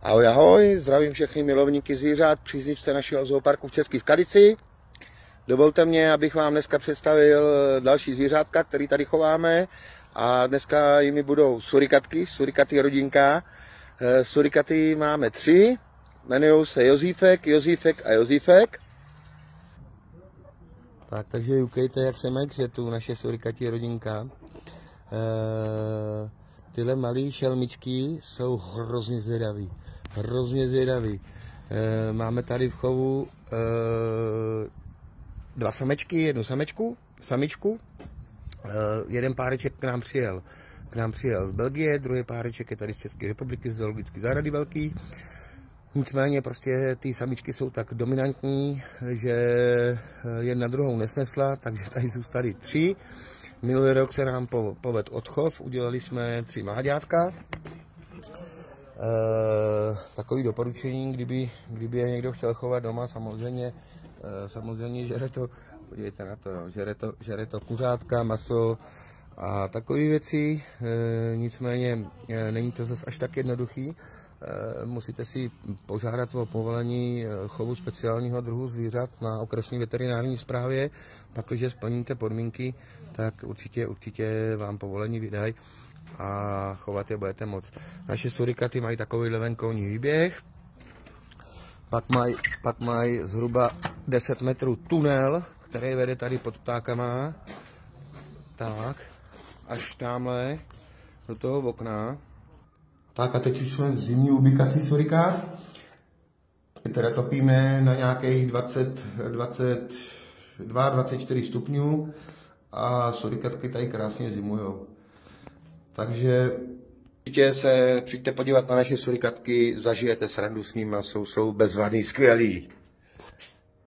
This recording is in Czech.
Ahoj, ahoj, zdravím všechny milovníky zvířat, příznivce našeho zooparku v České Skalici. Dovolte mě, abych vám dneska představil další zvířátka, který tady chováme. A dneska jimi budou surikatky, surikaty rodinka. Surikaty máme 3, jmenují se Josífek, Josífek a Josífek. Takže ukejte, jak se mají křetu naše surikatí rodinka. Tyhle malé šelmičky jsou hrozně zvědaví. Máme tady v chovu 2 samečky, 1 samičku. Jeden páreček k nám přijel z Belgie, druhý páreček je tady z České republiky, z zoologické zahrady velký. Nicméně prostě ty samičky jsou tak dominantní, že jedna druhou nesnesla, takže tady zůstaly 3. Minulý rok se nám povedl odchov, udělali jsme 3 mláďátka. Takový doporučení, kdyby je někdo chtěl chovat doma, samozřejmě žere to, podívejte na to, žere to kuřátka, maso a takové věci, nicméně není to zase až tak jednoduchý. Musíte si požádat o povolení chovu speciálního druhu zvířat na okresní veterinární správě. Pak, když splníte podmínky, tak určitě vám povolení vydají a chovat je budete moc. Naše surikaty mají takovýhle venkovní výběh, pak mají zhruba 10 metrů tunel, který vede tady pod ptákama, tak, až tamhle do toho okna. Tak a teď už jsme v zimní ubikaci surikát. Teda topíme na nějakých 22-24 stupňů a surikatky tady krásně zimujou. Takže určitě se přijďte podívat na naše surikatky, zažijete srandu s nimi, jsou bezvadný, skvělý.